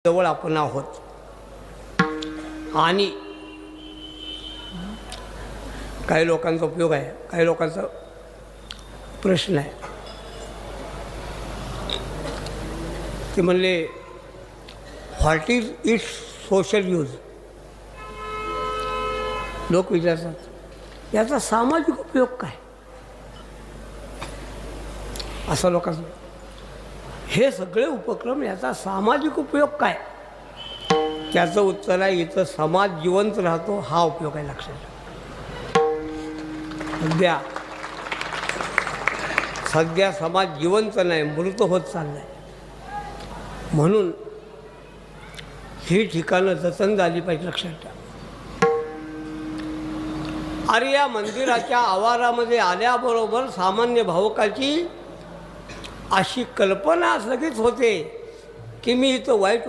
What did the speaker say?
जवळ आपण आहोत आणि काही लोकांचा उपयोग आहे, काही लोकांचा प्रश्न आहे. ते म्हणले what is it's social use. लोक विचारतात याचा सामाजिक उपयोग काय, असं लोकांचं. हे सगळे उपक्रम याचा सामाजिक उपयोग काय, त्याचं उत्तर आहे इथं समाज जिवंत राहतो, हा उपयोग आहे. लक्षात घ्या. सध्या समाज जिवंत नाही, मृत होत चालला आहे. म्हणून ही ठिकाणं जतन झाली पाहिजे. लक्षात घ्या. अरे या मंदिराच्या आवारामध्ये आल्याबरोबर सामान्य भावकाची अशी कल्पना लगेच होते की मी इथं वाईट